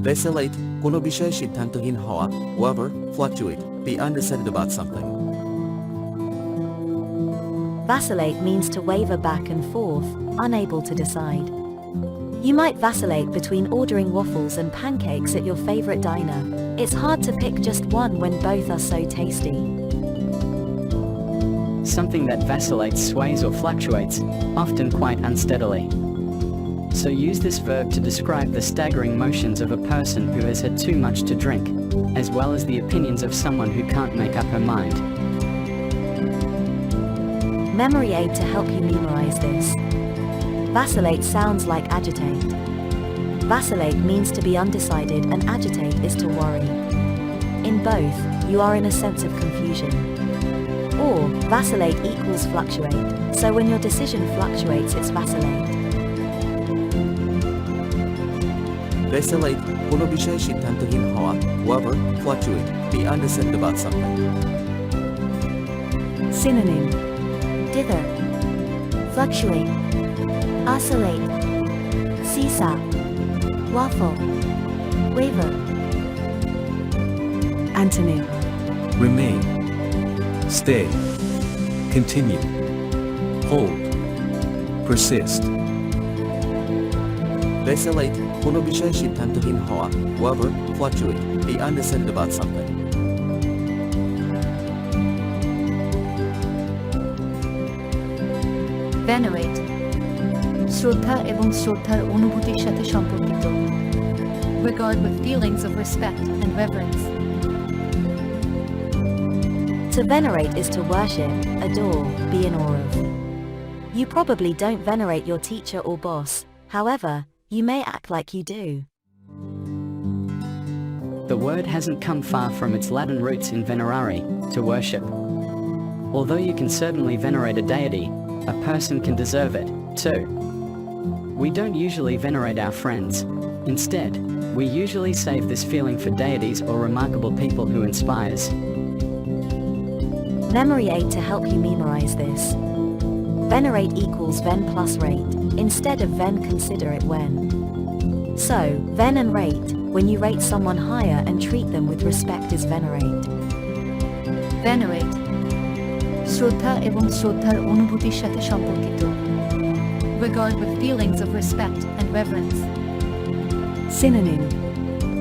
Vacillate, কোনো বিষয়ে সিদ্ধান্তহীন হওয়া, waver, fluctuate, be undecided about something. Vacillate means to waver back and forth, unable to decide. You might vacillate between ordering waffles and pancakes at your favorite diner. It's hard to pick just one when both are so tasty. Something that vacillates, sways or fluctuates, often quite unsteadily. So use this verb to describe the staggering motions of a person who has had too much to drink, as well as the opinions of someone who can't make up her mind. Memory aid to help you memorize this. Vacillate sounds like agitate. Vacillate means to be undecided and agitate is to worry. In both, you are in a sense of confusion. Or, vacillate equals fluctuate, so when your decision fluctuates it's vacillate. Vacillate, কোনো বিষয়ে সিদ্ধান্তহীন হওয়া, waver, fluctuate, be undecided about something. Synonym: dither, fluctuate, oscillate, seesaw, waffle, waver. Antonym: Remain, stay, continue, hold, persist. Vacillate, কোনো বিষয়ে সিদ্ধান্তহীন হওয়া, waver, fluctuate, be undecided about something. Venerate, শ্রদ্ধা এবং শ্রদ্ধার অনুভূতির সাথে সম্পর্কিত. Regard with feelings of respect and reverence. To venerate is to worship, adore, be in awe of. You probably don't venerate your teacher or boss, however, you may act like you do. The word hasn't come far from its Latin roots in venerare, to worship. Although you can certainly venerate a deity, a person can deserve it, too. We don't usually venerate our friends. Instead, we usually save this feeling for deities or remarkable people who inspires. Memory aid to help you memorize this. Venerate equals ven plus rate, instead of ven consider it when. So, ven and rate, when you rate someone higher and treat them with respect is venerate. Venerate, শ্রদ্ধা এবং শ্রদ্ধার অনুভূতির সাথে সম্পর্কিত. Regard with feelings of respect and reverence. Synonym: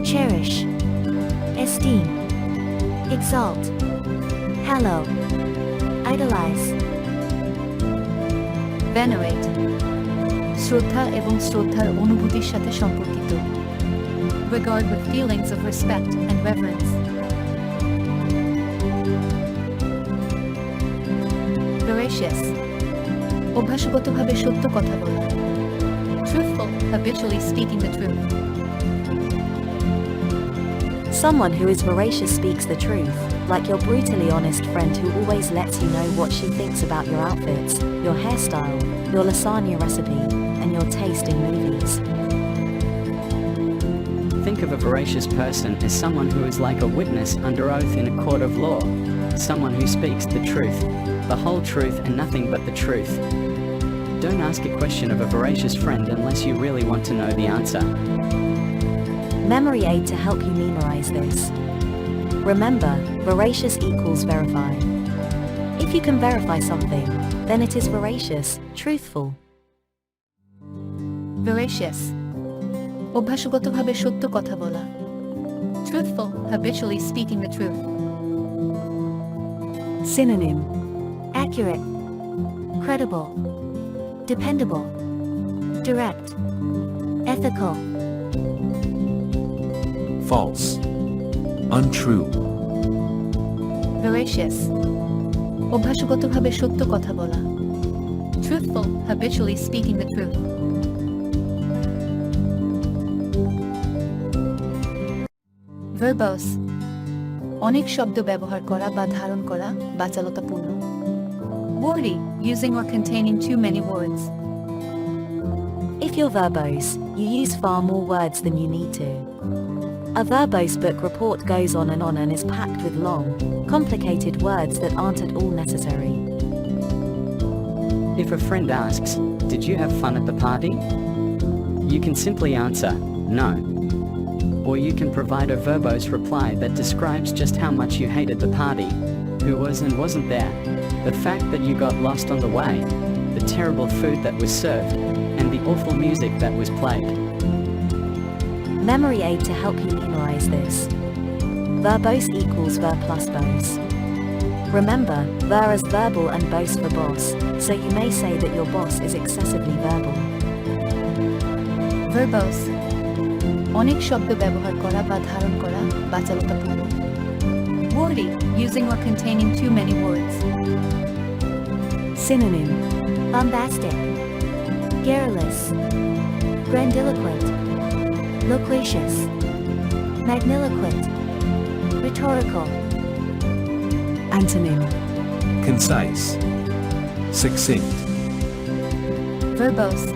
cherish, esteem, exalt, hallow, idolize. Venerate, শ্রদ্ধা এবং শ্রদ্ধার অনুভূতির সাথে সম্পর্কিত. Regard with feelings of respect and reverence. Veracious, অভ্যাসগতভাবে সত্য কথা বলা. Truthful, habitually speaking the truth. Someone who is veracious speaks the truth, like your brutally honest friend who always lets you know what she thinks about your outfits, your hairstyle, your lasagna recipe, and your taste in movies. Think of a veracious person as someone who is like a witness under oath in a court of law, someone who speaks the truth, the whole truth and nothing but the truth. Don't ask a question of a veracious friend unless you really want to know the answer. Memory aid to help you memorize this. Remember, veracious equals verify. If you can verify something, then it is veracious, truthful. Veracious, অভ্যাসগতভাবে সত্য কথা বলা. Truthful, habitually speaking the truth. Synonym: accurate, credible, dependable, direct, ethical. False, untrue. Veracious, অভ্যাসগতভাবে সত্য কথা বলা. Truthful, habitually speaking the truth. Verbose, অনেক শব্দ ব্যবহার করা বা ধারণ করা, বাচালতাপূর্ণ. Wordy, using or containing too many words. If you're verbose, you use far more words than you need to. A verbose book report goes on and is packed with long, complicated words that aren't at all necessary. If a friend asks, "Did you have fun at the party?" you can simply answer, "No." Or you can provide a verbose reply that describes just how much you hated the party, who was and wasn't there, the fact that you got lost on the way, the terrible food that was served, and the awful music that was played. Memory aid to help you memorize this. Verbose equals ver plus bose. Remember, ver is verbal and bose for boss, so you may say that your boss is excessively verbal. Verbose. অনেক শব্দ ব্যবহার করা বা ধারণ করা বাচালতাপূর্ণ. Wordy, using or containing too many words. Synonym: bombastic, garrulous, grandiloquent, loquacious, magniloquent, rhetorical. Antonym: concise, succinct, Verbose.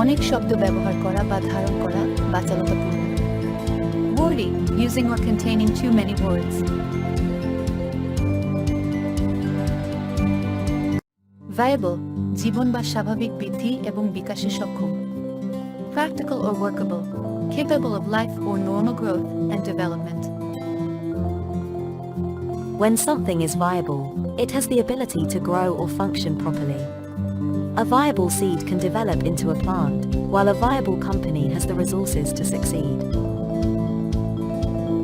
অনেক শব্দ ব্যবহার করা বা ধারণ করা বাচালতাপূর্ণ. Wordy, using or containing too many words. Viable, জীবন বা স্বাভাবিক বৃদ্ধি এবং বিকাশে সক্ষম. Practical or workable, capable of life or normal growth and development. when something is viable, it has the ability to grow or function properly. A viable seed can develop into a plant, while a viable company has the resources to succeed.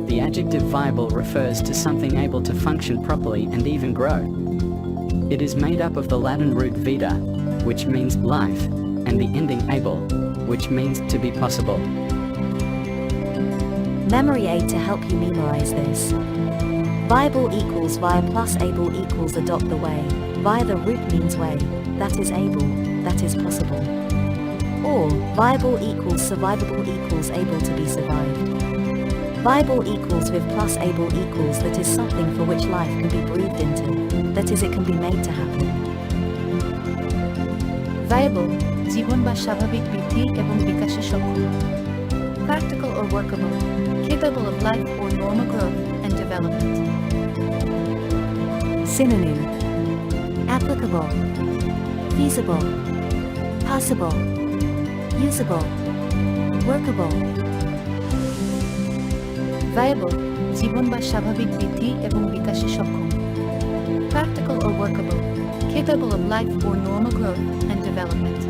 The adjective viable refers to something able to function properly and even grow. It is made up of the Latin root vita, which means life, and the ending able, which means to be possible. Memory aid to help you memorize this. Viable equals via plus able equals adopt the way, via the root means way, that is able, that is possible. Or, viable equals survivable equals able to be survived. Viable equals with plus able equals that is something for which life can be breathed into, that is it can be made to happen. Viable, জীবন বা স্বাভাবিক বৃদ্ধি এবং বিকাশে সক্ষম. Practical or workable, capable of life or normal growth and development. Synonym: applicable, feasible, possible, usable, workable. Viable, জীবন বা স্বাভাবিক বৃদ্ধি এবং বিকাশে সক্ষম. Practical or workable, capable of life or normal growth and development.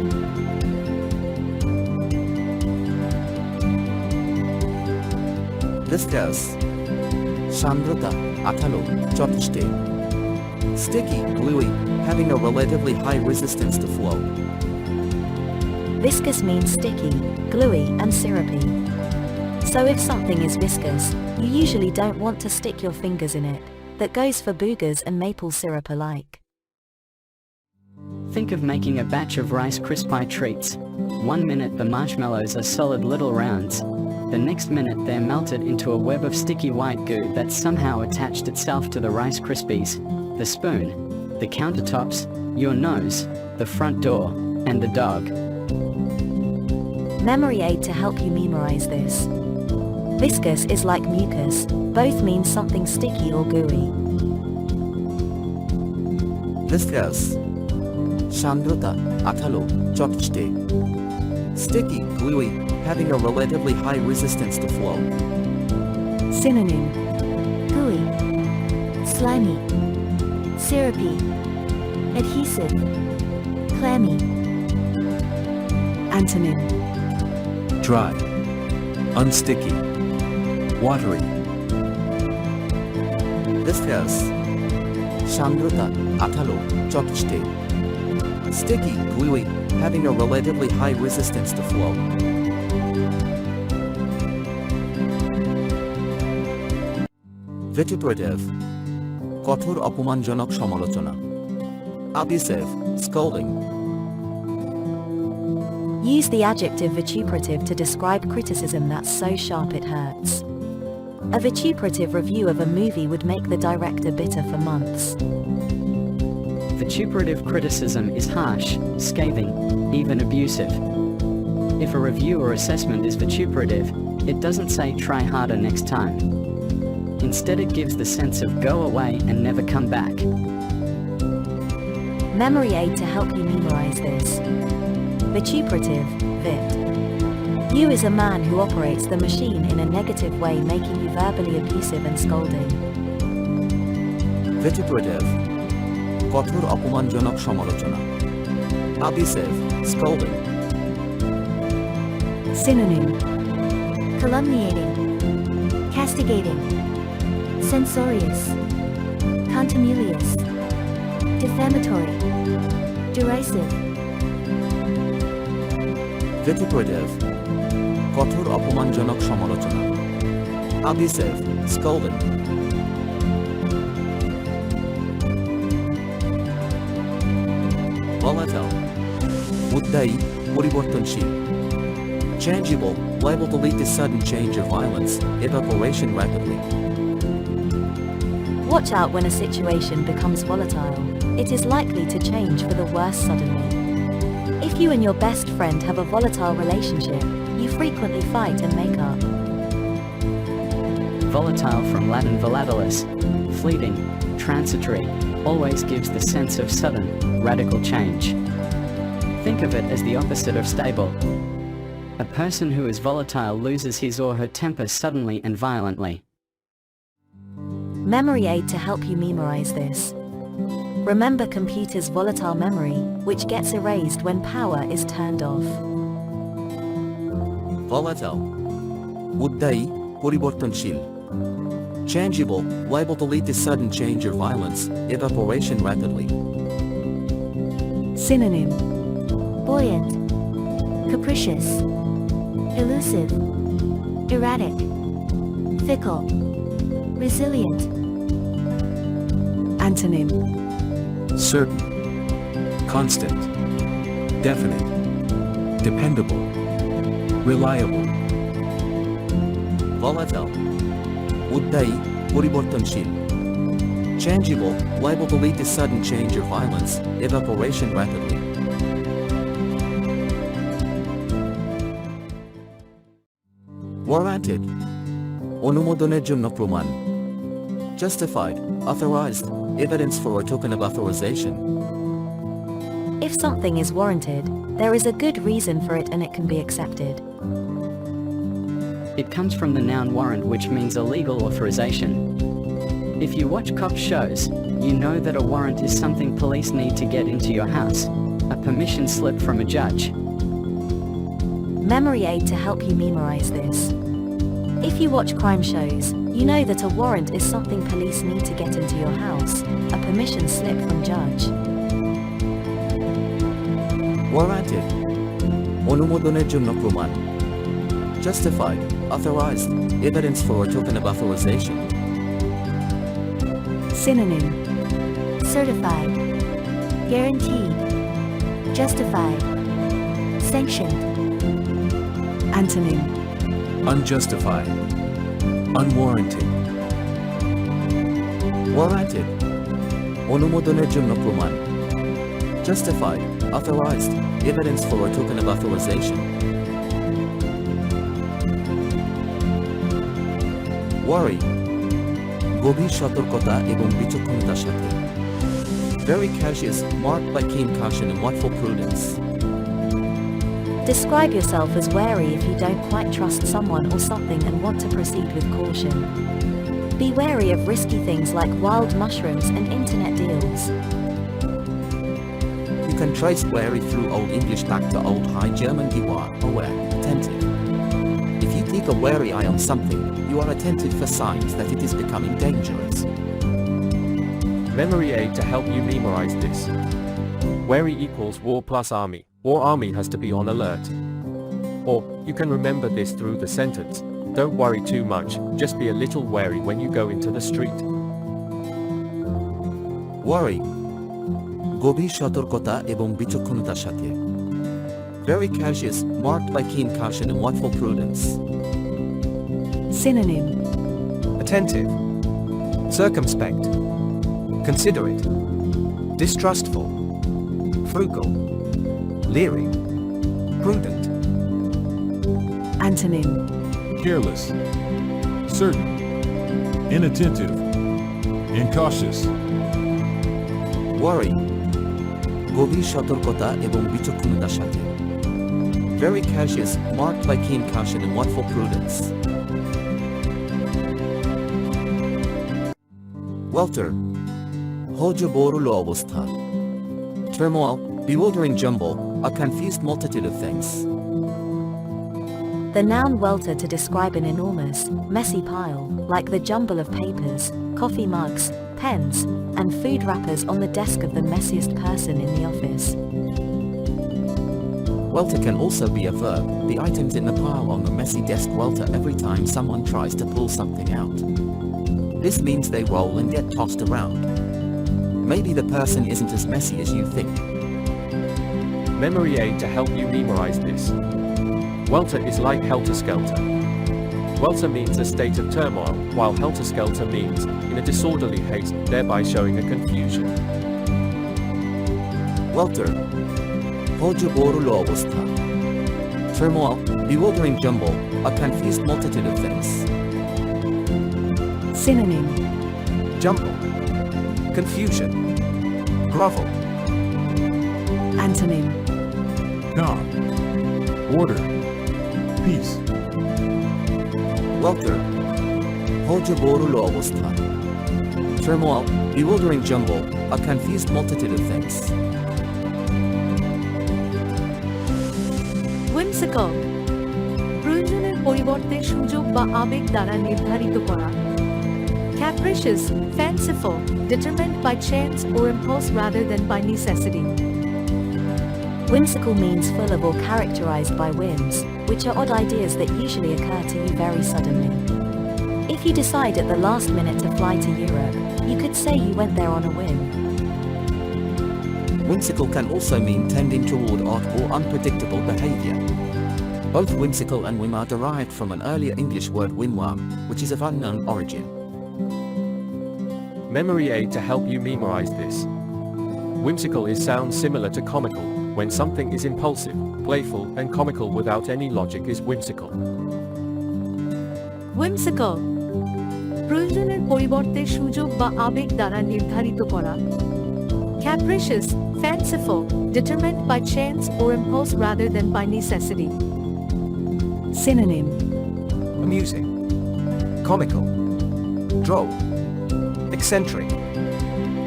Viscous, সান্দ্রতা, আঠালো, চটষ্টে. Sticky, gluey, having a relatively high resistance to flow. Viscous means sticky, gluey, and syrupy. So if something is viscous, you usually don't want to stick your fingers in it. That goes for boogers and maple syrup alike. Think of making a batch of Rice Krispie treats. 1 minute the marshmallows are solid little rounds. The next minute they're melted into a web of sticky white goo that somehow attached itself to the Rice Krispies, the spoon, the countertops, your nose, the front door, and the dog. Memory aid to help you memorize this. Viscous is like mucus, both mean something sticky or gooey. Viscous, সান্দ্রতা, আঠালো, চটষ্টে. Sticky, gluey, having a relatively high resistance to flow. Synonym: gooey, slimy, syrupy, adhesive, clammy. Antonym: dry, unsticky, watery, Viscous, সান্দ্রতা, আঠালো, চটষ্টে. Sticky, gluey, having a relatively high resistance to flow. Vituperative, কঠোর অপমানজনক সমালোচনা. Abusive, scolding. use the adjective vituperative to describe criticism that's so sharp it hurts. A vituperative review of a movie would make the director bitter for months. Vituperative criticism is harsh, scathing, even abusive. If a review or assessment is vituperative, it doesn't say try harder next time. Instead it gives the sense of go away and never come back. Memory aid to help you memorize this. Vituperative, vit. You is a man who operates the machine in a negative way, making you verbally abusive and scolding. Vituperative, কঠোর অপমানজনক সমালোচনা. Abusive, scolding. Synonym: calumniating, castigating, censorious, contumelious, defamatory, derisive. Vituperative, কঠোর অপমানজনক সমালোচনা. Abusive, scolding. Volatile, উদ্দায়ী, পরিবর্তনশীল. Changeable, liable to lead to sudden change or violence, evaporation rapidly. Watch out when a situation becomes volatile. It is likely to change for the worse suddenly. If you and your best friend have a volatile relationship, you frequently fight and make up. Volatile from Latin volatilis, fleeting, transitory, always gives the sense of sudden, radical change. Think of it as the opposite of stable. A person who is volatile loses his or her temper suddenly and violently. Memory aid to help you memorize this. Remember computer's volatile memory, which gets erased when power is turned off. Volatile, উদ্দায়ী, পরিবর্তনশীল. Changeable, liable to lead to sudden change or violence, evaporation rapidly. Synonym: buoyant, capricious, elusive, erratic, fickle, resilient. Antonym: certain, constant, definite, dependable, reliable. Volatile, উদ্দায়ী, পরিবর্তনশীল. Changeable, liable to lead to sudden change or violence, evaporation rapidly. Warranted, অনুমোদনের জন্য প্রমাণ. Justified, authorized, evidence for a token of authorization. if something is warranted, there is a good reason for it and it can be accepted. It comes from the noun warrant, which means a legal authorization. If you watch cop shows, you know that a warrant is something police need to get into your house, a permission slip from a judge. Memory aid to help you memorize this. If you watch crime shows, you know that a warrant is something police need to get into your house, a permission slip from judge. Warranted, অনুমোদনের জন্য প্রমাণ. Justified, authorized, evidence for a token of authorization. Synonym: Certified, guaranteed, justified, sanctioned. Antonym: unjustified, unwarranted. Warranted, অনুমোদনের জন্য প্রমাণ. Justified, authorized, evidence for a token of authorization. Worry, গভীর সতর্কতা এবং বিচক্ষণতার সাথে. Very cautious, marked by keen caution and watchful prudence. describe yourself as wary if you don't quite trust someone or something and want to proceed with caution. Be wary of risky things like wild mushrooms and internet deals. You can trace wary through Old English back to Old High German Gewar, aware, attentive. If you keep a wary eye on something, you are attentive for signs that it is becoming dangerous. Memory aid to help you memorize this. Wary equals war plus army. War army has to be on alert. Or, you can remember this through the sentence, don't worry too much, just be a little wary when you go into the street. Worry, গভীর সতর্কতা এবং বিচক্ষণতার সাথে. Very cautious, marked by keen caution and watchful prudence. Synonym: Attentive, circumspect, considerate, distrustful, frugal, leery, prudent. Antonym: careless, certain, inattentive, incautious. Worry, গভীর সতর্কতা এবং বিচক্ষণতার সাথে. Very cautious, marked by keen caution and watchful prudence. Welter. Hojoborulo অবস্থা. Turmoil, bewildering jumble, a confused multitude of things. The noun welter to describe an enormous, messy pile, like the jumble of papers, coffee mugs, pens, and food wrappers on the desk of the messiest person in the office. Welter can also be a verb, the items in the pile on the messy desk welter every time someone tries to pull something out. This means they roll and get tossed around. Maybe the person isn't as messy as you think. Memory aid to help you memorize this. Welter is like helter-skelter. Welter means a state of turmoil, while helter-skelter means in a disorderly haste, thereby showing a confusion. Welter. Hojoborulo অবস্থা. Turmoil, bewildering jumble, a confused multitude of things. Synonym. Jumble. Confusion. Grovel. Antonym. Calm. Order. Peace. Welter. Hojoborulo অবস্থা. Turmoil, bewildering jumble, a confused multitude of things. whimsical প্রয়োজনের পরিবর্তে সুযোগ বা আবেগ দ্বারা নির্ধারিত করা capricious fanciful determined by chance or impulse rather than by necessity Whimsical means full of or characterized by whims, which are odd ideas that usually occur to you very suddenly. If you decide at the last minute to fly to Europe, you could say you went there on a whim. Whimsical can also mean tending toward odd or unpredictable behavior. Both whimsical and whim are derived from an earlier English word whimwam, which is of unknown origin. Memory aid to help you memorize this. Whimsical sounds similar to comical. When something is impulsive, playful, and comical without any logic is whimsical. whimsical প্রয়োজনের পরিবর্তে সুযোগ বা আবেগ দ্বারা নির্ধারিত করা capricious fanciful determined by chance or impulse rather than by necessity Synonym. Amusing. Comical. Droll. Eccentric.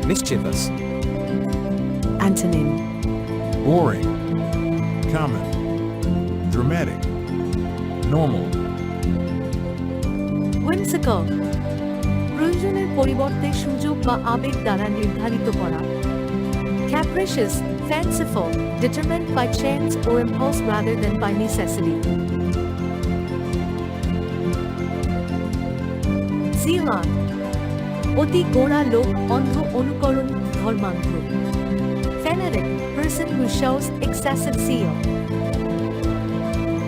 Mischievous. Antonym. Boring. Common. Dramatic. Normal. whimsical প্রয়োজনের পরিবর্তে সুযোগ বা আবেগ দ্বারা নির্ধারিত করা capricious fanciful determined by chance or impulse rather than by necessity zealot অতি গোঁড়া লোক অন্ধ অনুকরণ ধর্মান্ধ fanatic person who shows excessive zeal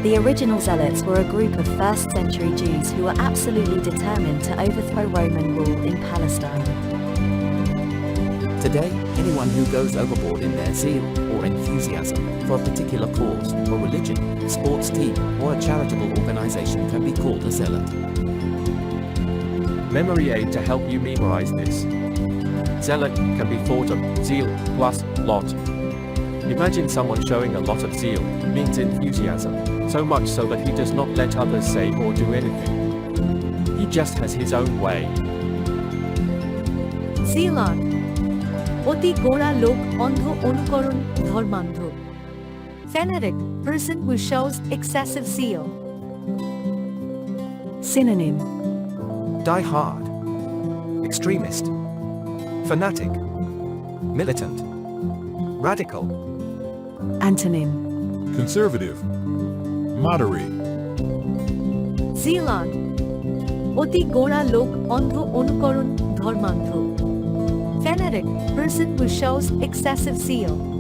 The original Zealots were a group of 1st century Jews who were absolutely determined to overthrow Roman rule in Palestine. Today, anyone who goes overboard in their zeal or enthusiasm for a particular cause or religion, sports team, or a charitable organization can be called a zealot. Memory aid to help you memorize this. Zealot can be thought of zeal plus lot. Imagine someone showing a lot of zeal, means enthusiasm, so much so that he does not let others say or do anything. He just has his own way. zealot অতি গোঁড়া লোক অন্ধ অনুকরণ ধর্মান্ধ fanatic person who shows excessive zeal Synonym. Die hard. Extremist. Fanatic. Militant. Radical. Antonym. Conservative. Moderate. zealot অতি গোঁড়া লোক অন্ধ অনুকরণ ধর্মান্ধ fanatic person who shows excessive zeal